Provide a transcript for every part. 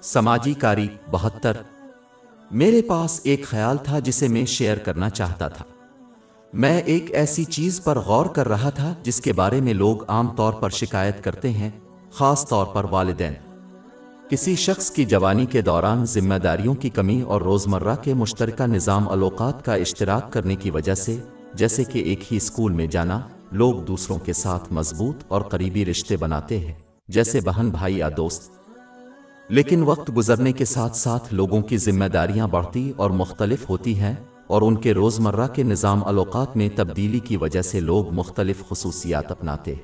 سماجی کاری 72۔ میرے پاس ایک خیال تھا جسے میں شیئر کرنا چاہتا تھا۔ میں ایک ایسی چیز پر غور کر رہا تھا جس کے بارے میں لوگ عام طور پر شکایت کرتے ہیں، خاص طور پر والدین۔ کسی شخص کی جوانی کے دوران ذمہ داریوں کی کمی اور روزمرہ کے مشترکہ نظام الاوقات کا اشتراک کرنے کی وجہ سے، جیسے کہ ایک ہی اسکول میں جانا، لوگ دوسروں کے ساتھ مضبوط اور قریبی رشتے بناتے ہیں، جیسے بہن بھائی یا دوست۔ لیکن وقت گزرنے کے ساتھ ساتھ لوگوں کی ذمہ داریاں بڑھتی اور مختلف ہوتی ہیں، اور ان کے روزمرہ کے نظام الاوقات میں تبدیلی کی وجہ سے لوگ مختلف خصوصیات اپناتے ہیں۔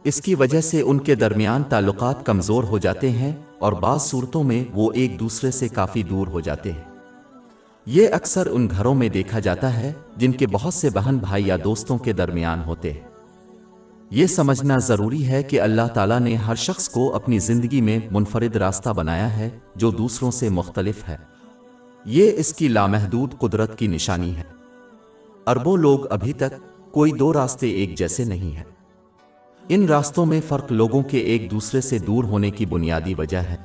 اس کی وجہ سے ان کے درمیان تعلقات کمزور ہو جاتے ہیں اور بعض صورتوں میں وہ ایک دوسرے سے کافی دور ہو جاتے ہیں۔ یہ اکثر ان گھروں میں دیکھا جاتا ہے جن کے بہت سے بہن بھائی یا دوستوں کے درمیان ہوتے ہیں۔ یہ سمجھنا ضروری ہے کہ اللہ تعالیٰ نے ہر شخص کو اپنی زندگی میں منفرد راستہ بنایا ہے جو دوسروں سے مختلف ہے۔ یہ اس کی لامحدود قدرت کی نشانی ہے۔ اربوں لوگ ابھی تک کوئی دو راستے ایک جیسے نہیں ہیں۔ ان راستوں میں فرق لوگوں کے ایک دوسرے سے دور ہونے کی بنیادی وجہ ہے۔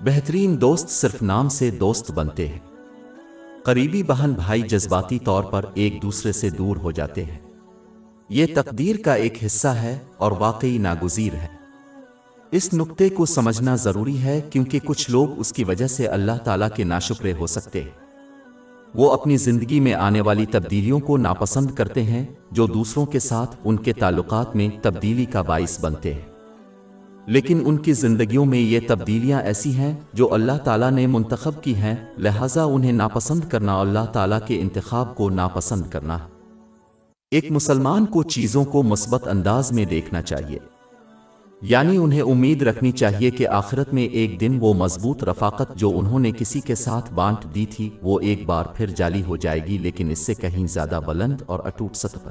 بہترین دوست صرف نام سے دوست بنتے ہیں۔ قریبی بہن بھائی جذباتی طور پر ایک دوسرے سے دور ہو جاتے ہیں۔ یہ تقدیر کا ایک حصہ ہے اور واقعی ناگزیر ہے۔ اس نقطے کو سمجھنا ضروری ہے کیونکہ کچھ لوگ اس کی وجہ سے اللہ تعالیٰ کے ناشکرے ہو سکتے ہیں۔ وہ اپنی زندگی میں آنے والی تبدیلیوں کو ناپسند کرتے ہیں جو دوسروں کے ساتھ ان کے تعلقات میں تبدیلی کا باعث بنتے ہیں۔ لیکن ان کی زندگیوں میں یہ تبدیلیاں ایسی ہیں جو اللہ تعالیٰ نے منتخب کی ہیں، لہٰذا انہیں ناپسند کرنا اللہ تعالیٰ کے انتخاب کو ناپسند کرنا ہے۔ ایک مسلمان کو چیزوں کو مثبت انداز میں دیکھنا چاہیے، یعنی انہیں امید رکھنی چاہیے کہ آخرت میں ایک دن وہ مضبوط رفاقت جو انہوں نے کسی کے ساتھ بانٹ دی تھی وہ ایک بار پھر جعلی ہو جائے گی، لیکن اس سے کہیں زیادہ بلند اور اٹوٹ سطح پر۔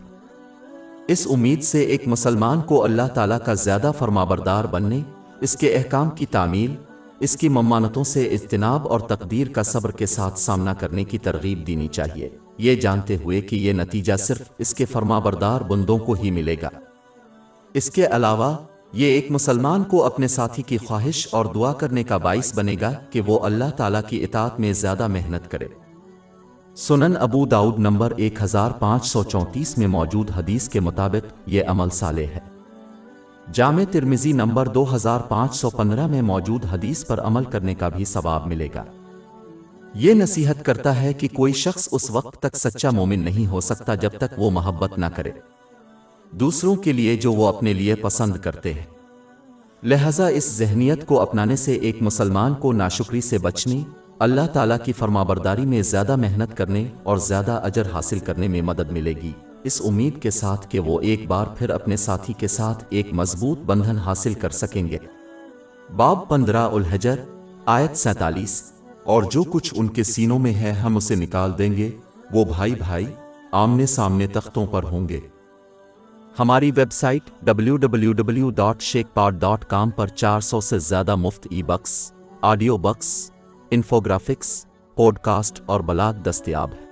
اس امید سے ایک مسلمان کو اللہ تعالیٰ کا زیادہ فرمانبردار بننے، اس کے احکام کی تعمیل، اس کی ممانعتوں سے اجتناب اور تقدیر کا صبر کے ساتھ سامنا کرنے کی ترغیب دینی چاہیے، یہ جانتے ہوئے کہ یہ نتیجہ صرف اس کے فرمانبردار بندوں کو ہی ملے گا۔ اس کے علاوہ یہ ایک مسلمان کو اپنے ساتھی کی خواہش اور دعا کرنے کا باعث بنے گا کہ وہ اللہ تعالیٰ کی اطاعت میں زیادہ محنت کرے۔ سنن ابو داؤد نمبر 1534 میں موجود حدیث کے مطابق یہ عمل صالح ہے۔ جامع ترمذی نمبر 2515 میں موجود حدیث پر عمل کرنے کا بھی ثواب ملے گا۔ یہ نصیحت کرتا ہے کہ کوئی شخص اس وقت تک سچا مومن نہیں ہو سکتا جب تک وہ محبت نہ کرے دوسروں کے لیے جو وہ اپنے لیے پسند کرتے ہیں۔ لہٰذا اس ذہنیت کو اپنانے سے ایک مسلمان کو ناشکری سے بچنے، اللہ تعالیٰ کی فرمانبرداری میں زیادہ محنت کرنے اور زیادہ اجر حاصل کرنے میں مدد ملے گی، اس امید کے ساتھ کہ وہ ایک بار پھر اپنے ساتھی کے ساتھ ایک مضبوط بندھن حاصل کر سکیں گے۔ باب 15 الحجر آیت 47۔ اور جو کچھ ان کے سینوں میں ہے ہم اسے نکال دیں گے، وہ بھائی بھائی آمنے سامنے تختوں پر ہوں گے۔ ہماری ویب سائٹ www.sheikhpod.com پر 400 سے زیادہ مفت ebooks, audio books, infographics, podcast اور بلاگ دستیاب ہے۔